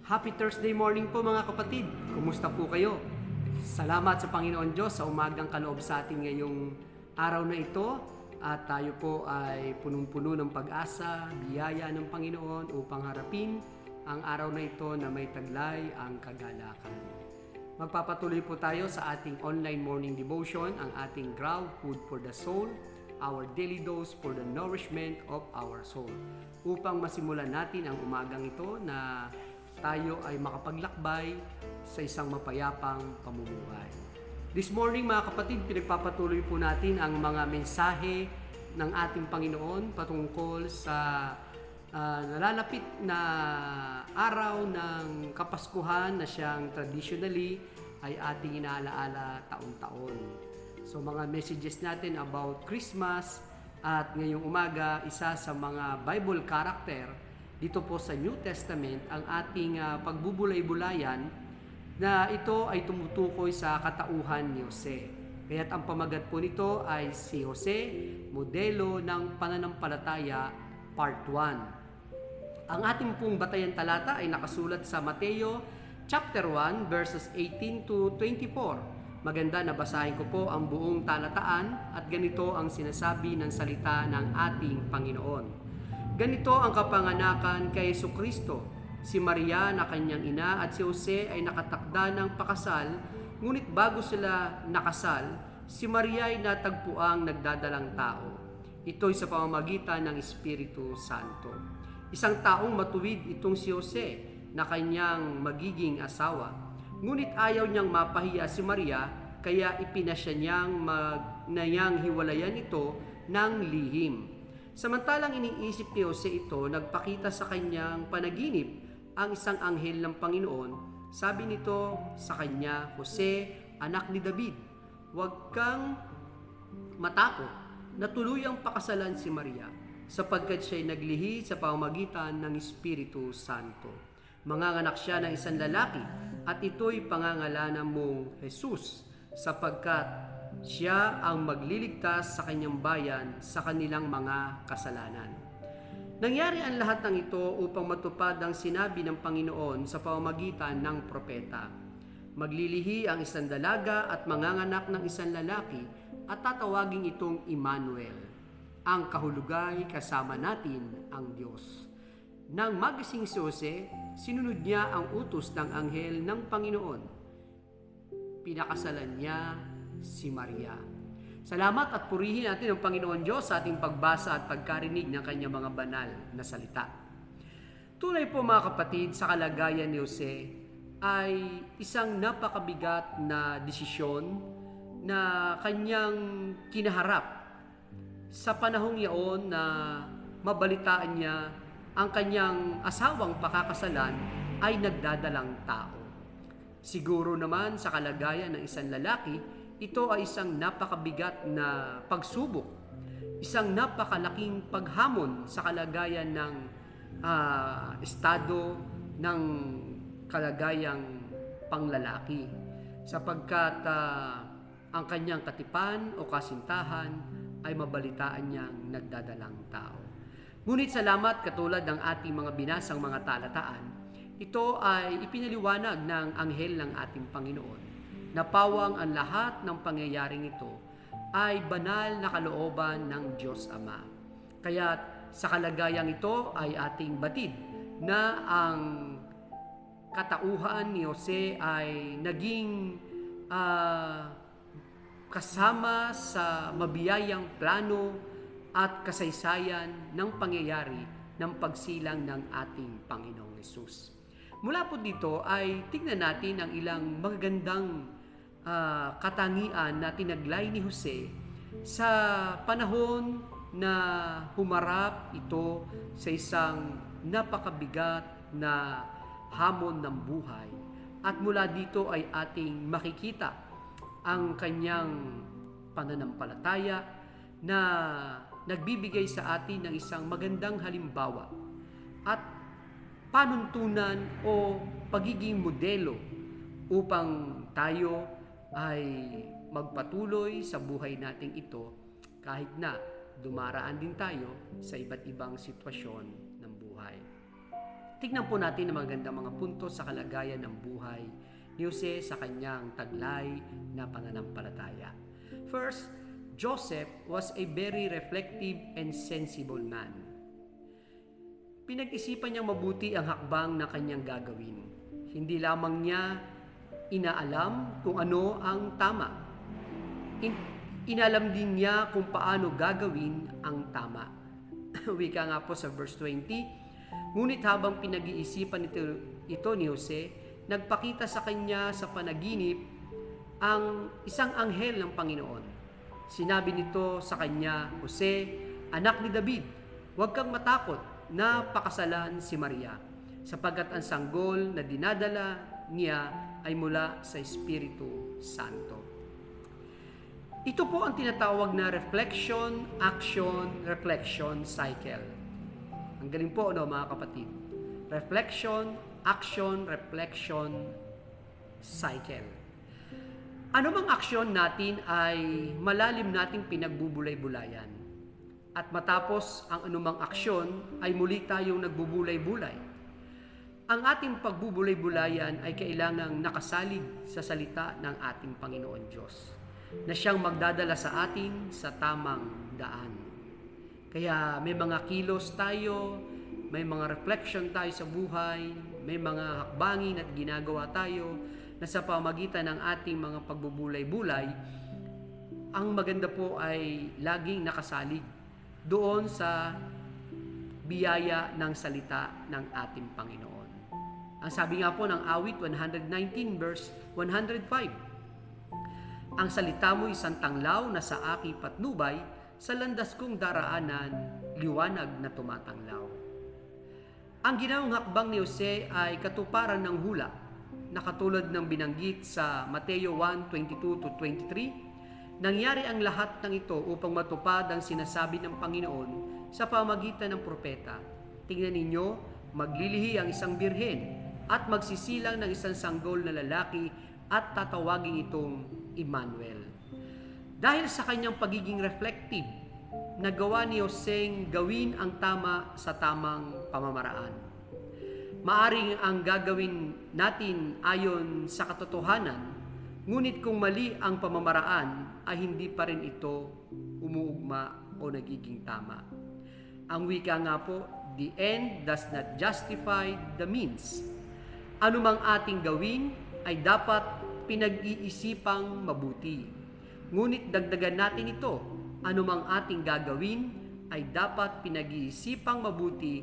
Happy Thursday morning po mga kapatid. Kumusta po kayo? Salamat sa Panginoon Diyos sa umagang kaloob sa atin ngayong araw na ito. At tayo po ay punong-puno ng pag-asa, biyaya ng Panginoon upang harapin ang araw na ito na may taglay ang kagalakan. Magpapatuloy po tayo sa ating online morning devotion, ang ating Grow Food for the Soul, our daily dose for the nourishment of our soul. Upang masimulan natin ang umagang ito na tayo ay makapaglakbay sa isang mapayapang pamumuhay. This morning mga kapatid, pinagpapatuloy po natin ang mga mensahe ng ating Panginoon patungkol sa nalalapit na araw ng Kapaskuhan na siyang traditionally ay ating inaalaala taon-taon. So mga messages natin about Christmas at ngayong umaga, isa sa mga Bible character dito po sa New Testament ang ating pagbubulay-bulayan na ito ay tumutukoy sa katauhan ni Jose. Kaya't ang pamagat po nito ay si Jose, modelo ng pananampalataya, part 1. Ang ating pong batayan talata ay nakasulat sa Mateo chapter 1 verses 18 to 24. Maganda na basahin ko po ang buong talataan at ganito ang sinasabi ng salita ng ating Panginoon. Ganito ang kapanganakan kay Jesucristo. Si Maria na kanyang ina at si Jose ay nakatakda ng pakasal, ngunit bago sila nakasal, si Maria ay natagpuang nagdadalang tao. Ito'y sa pamamagitan ng Espiritu Santo. Isang taong matuwid itong si Jose na kanyang magiging asawa. Ngunit ayaw niyang mapahiya si Maria, kaya ipinasya niyang hiwalayan ito ng lihim. Samantalang iniisip ni Jose ito, nagpakita sa kanyang panaginip ang isang anghel ng Panginoon. Sabi nito sa kanya, Jose, anak ni David, huwag kang matakot na tuluyang pakasalan si Maria, sapagkat siya'y naglihi sa pamamagitan ng Espiritu Santo. Manganganak siya ng isang lalaki, at ito'y pangangalanan mong Jesus, sapagkat siya ang magliligtas sa kanyang bayan sa kanilang mga kasalanan. Nangyari ang lahat ng ito upang matupad ang sinabi ng Panginoon sa pamamagitan ng propeta. Maglilihi ang isang dalaga at manganganak ng isang lalaki at tatawagin itong Emmanuel. Ang kahulugay kasama natin ang Diyos. Nang magising si Jose, sinunod niya ang utos ng anghel ng Panginoon. Pinakasalan niya si Maria. Salamat at purihin natin ang Panginoon Diyos sa ating pagbasa at pagkarinig ng kanyang mga banal na salita. Tunay po mga kapatid, sa kalagayan ni Jose ay isang napakabigat na desisyon na kanyang kinaharap sa panahong yaon na mabalitaan niya ang kanyang asawang pakakasalan ay nagdadalang tao. Siguro naman sa kalagayan ng isang lalaki, ito ay isang napakabigat na pagsubok, isang napakalaking paghamon sa kalagayan ng estado ng kalagayang panglalaki, sapagkat ang kanyang katipan o kasintahan ay mabalitaan niyang nagdadalang tao. Ngunit salamat, katulad ng ating mga binasang mga talataan, ito ay ipinaliwanag ng anghel ng ating Panginoon. Napawang ang lahat ng pangyayaring ito ay banal na kalooban ng Diyos Ama. Kaya sa kalagayang ito ay ating batid na ang katauhan ni Jose ay naging kasama sa mabiyayang plano at kasaysayan ng pangyayari ng pagsilang ng ating Panginoong Hesus. Mula po dito ay tingnan natin ang ilang magagandang katangian na tinaglay ni Jose sa panahon na humarap ito sa isang napakabigat na hamon ng buhay. At mula dito ay ating makikita ang kanyang pananampalataya na nagbibigay sa atin ng isang magandang halimbawa at panuntunan o pagiging modelo upang tayo ay magpatuloy sa buhay nating ito kahit na dumaraan din tayo sa iba't ibang sitwasyon ng buhay. Tignan po natin ang magandang mga puntos sa kalagayan ng buhay ni Jose sa kanyang taglay na pananampalataya. First, Joseph was a very reflective and sensible man. Pinag-isipan niyang mabuti ang hakbang na kanyang gagawin. Hindi lamang niya inaalam kung ano ang tama. Inalam din niya kung paano gagawin ang tama. Wika nga po sa verse 20, ngunit habang pinag-iisipan ito ni Jose, nagpakita sa kanya sa panaginip ang isang anghel ng Panginoon. Sinabi nito sa kanya, Jose, anak ni David, huwag kang matakot na pakasalan si Maria, sapagkat ang sanggol na dinadala niya ay mula sa Espiritu Santo. Ito po ang tinatawag na reflection, action, reflection cycle. Ang galing po, no, mga kapatid? Reflection, action, reflection cycle. Ano mang aksyon natin ay malalim nating pinagbubulay-bulayan. At matapos ang anumang aksyon ay muli tayong nagbubulay-bulay. Ang ating pagbubulay-bulayan ay kailangang nakasalig sa salita ng ating Panginoon Diyos, na siyang magdadala sa atin sa tamang daan. Kaya may mga kilos tayo, may mga reflection tayo sa buhay, may mga hakbangin at ginagawa tayo na sa pamagitan ng ating mga pagbubulay-bulay, ang maganda po ay laging nakasalig doon sa biyaya ng salita ng ating Panginoon. Ang sabi nga po ng awit 119 verse 105, ang salita mo isang tanglaw na sa aking patnubay, sa landas kong daraanan, liwanag na tumatanglaw. Ang ginawang hakbang ni Jose ay katuparan ng hula na katulad ng binanggit sa Mateo 1:22-23. Nangyari ang lahat ng ito upang matupad ang sinasabi ng Panginoon sa pamagitan ng propeta. Tingnan ninyo, maglilihi ang isang birhen at magsisilang ng isang sanggol na lalaki at tatawagin itong Emmanuel. Dahil sa kanyang pagiging reflective, nagawa ni Joseng gawin ang tama sa tamang pamamaraan. Maaring ang gagawin natin ayon sa katotohanan, ngunit kung mali ang pamamaraan ay hindi pa rin ito umuugma o nagiging tama. Ang wika nga po, the end does not justify the means. Anumang ating gawin ay dapat pinag-iisipang mabuti. Ngunit dagdagan natin ito, anumang ating gagawin ay dapat pinag-iisipang mabuti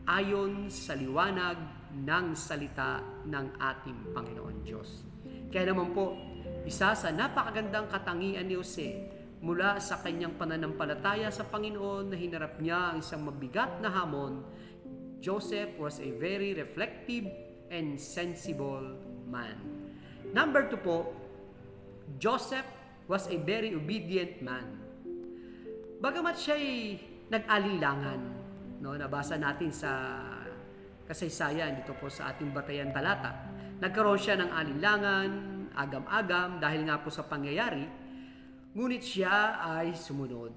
ayon sa liwanag ng salita ng ating Panginoon Diyos. Kaya naman po, isa sa napakagandang katangian ni Jose mula sa kanyang pananampalataya sa Panginoon na hinarap niya ang isang mabigat na hamon, Joseph was a very reflective and sensible man. Number 2 po, Joseph was a very obedient man. Bagamat siya'y nag-alinlangan, nabasa natin sa kasaysayan dito po sa ating batayan talata. Nagkaroon siya ng alinlangan, agam-agam dahil nga po sa pangyayari, ngunit siya ay sumunod.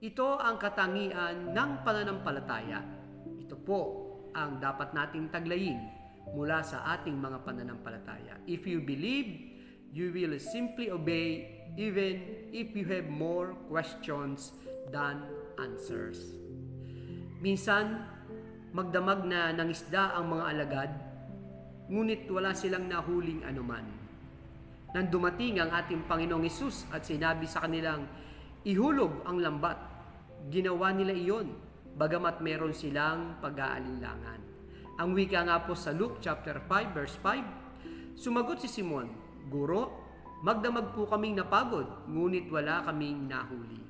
Ito ang katangian ng pananampalataya. Ito po ang dapat nating taglayin mula sa ating mga pananampalataya. If you believe, you will simply obey even if you have more questions than answers. Minsan, magdamag na ng isda ang mga alagad, ngunit wala silang nahuling anuman. Nang dumating ang ating Panginoong Hesus at sinabi sa kanilang, ihulog ang lambat, ginawa nila iyon, bagamat meron silang pag-aalinlangan. Ang wika nga po sa Luke chapter 5 verse 5, sumagot si Simon, Guro, magdamag po kaming napagod, ngunit wala kaming nahuli.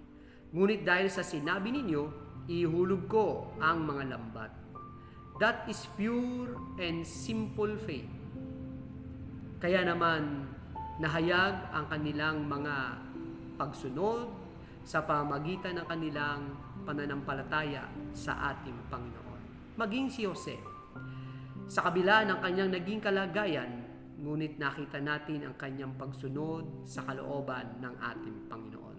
Ngunit dahil sa sinabi ninyo, ihulog ko ang mga lambat. That is pure and simple faith. Kaya naman, nahayag ang kanilang mga pagsunod sa pamagitan ng kanilang pananampalataya sa ating Panginoon. Maging si Jose, sa kabila ng kanyang naging kalagayan, ngunit nakita natin ang kanyang pagsunod sa kalooban ng ating Panginoon.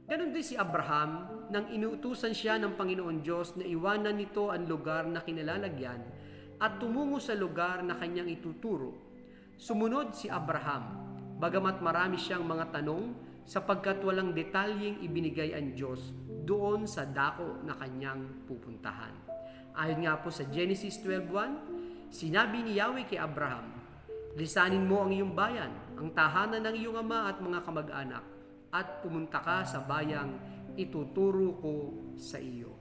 Ganon din si Abraham nang inuutusan siya ng Panginoon Diyos na iwanan nito ang lugar na kinalalagyan at tumungo sa lugar na kanyang ituturo. Sumunod si Abraham, bagamat marami siyang mga tanong sapagkat walang detalyeng ibinigay ang Diyos doon sa dako na kanyang pupuntahan. Ayon nga po sa Genesis 12:1, sinabi ni Yahweh kay Abraham, lisanin mo ang iyong bayan, ang tahanan ng iyong ama at mga kamag-anak, at pumunta ka sa bayang ituturo ko sa iyo.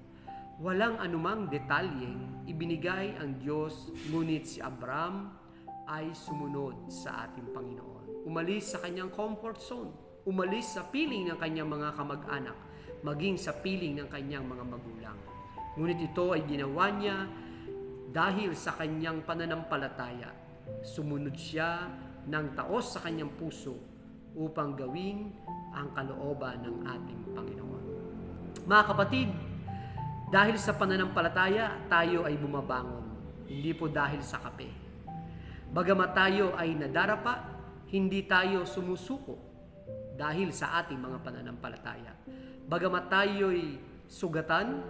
Walang anumang detalyeng ibinigay ang Diyos, ngunit si Abraham ay sumunod sa ating Panginoon. Umalis sa kanyang comfort zone, umalis sa piling ng kanyang mga kamag-anak, maging sa piling ng kanyang mga magulang. Ngunit ito ay ginawa niya dahil sa kanyang pananampalataya. Sumunod siya ng taos sa kanyang puso upang gawin ang kalooban ng ating Panginoon. Mga kapatid, dahil sa pananampalataya, tayo ay bumabangon, hindi po dahil sa kape. Bagamat tayo ay nadarapa, hindi tayo sumusuko dahil sa ating mga pananampalataya. Bagamat tayo ay sugatan,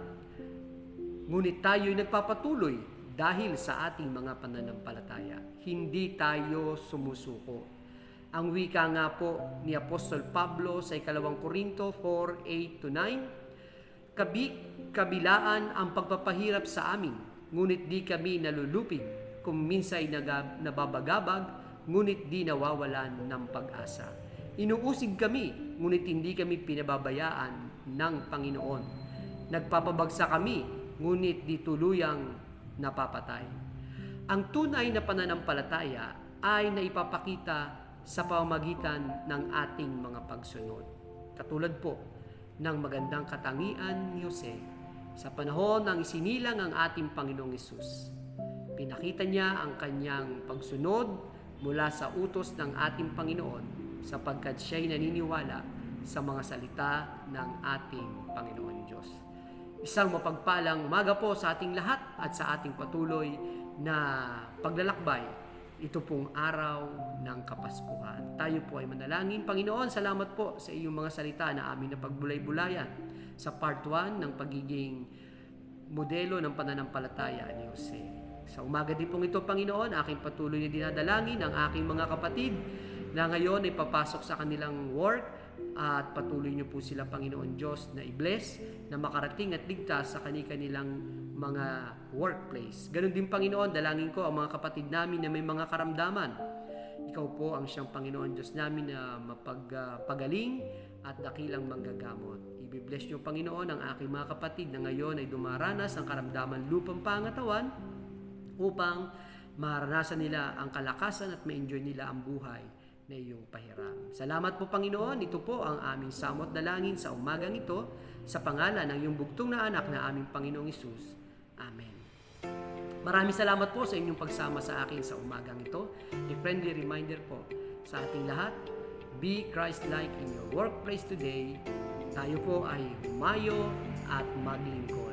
ngunit tayo ay nagpapatuloy dahil sa ating mga pananampalataya. Hindi tayo sumusuko. Ang wika nga po ni Apostol Pablo sa 2 Korinto 4:8-9, kabilaan ang pagpapahirap sa amin, ngunit di kami nalulupig. kung minsa'y nababagabag, ngunit di nawawalan ng pag-asa. Inuusig kami, ngunit hindi kami pinababayaan ng Panginoon. Nagpapabagsa kami, ngunit di tuluyang napapatay. Ang tunay na pananampalataya ay naipapakita sa pamamagitan ng ating mga pagsunod. Katulad po ng magandang katangian ni Jose sa panahon ng isinilang ang ating Panginoong Hesus. Pinakita niya ang kanyang pagsunod mula sa utos ng ating Panginoon sapagkat siya'y naniniwala sa mga salita ng ating Panginoon Diyos. Isang mapagpalang umaga po sa ating lahat at sa ating patuloy na paglalakbay. Ito pong araw ng Kapaskuhan. Tayo po ay manalangin. Panginoon, salamat po sa iyong mga salita na amin na pagbulay-bulayan sa part 1 ng pagiging modelo ng pananampalataya ni Jose. Sa umaga din pong ito, Panginoon, aking patuloy na dinadalangin ang aking mga kapatid na ngayon ay papasok sa kanilang work at patuloy niyo po sila, Panginoon Diyos, na i-bless, na makarating at ligtas sa kanilang mga workplace. Ganon din, Panginoon, dalangin ko ang mga kapatid namin na may mga karamdaman. Ikaw po ang siyang Panginoon Diyos namin na mapagpagaling at dakilang manggagamot. I-bless niyo, Panginoon, ang aking mga kapatid na ngayon ay dumaranas ang karamdaman lupang pangatawan upang maranasan nila ang kalakasan at ma-enjoy nila ang buhay na iyong pahiram. Salamat po, Panginoon. Ito po ang aming samot dalangin sa umagang ito sa pangalan ng iyong bugtong na anak na aming Panginoong Hesus. Amen. Maraming salamat po sa inyong pagsama sa akin sa umagang ito. A friendly reminder po sa ating lahat, be Christ-like in your workplace today. Tayo po ay humayo at maglingkod.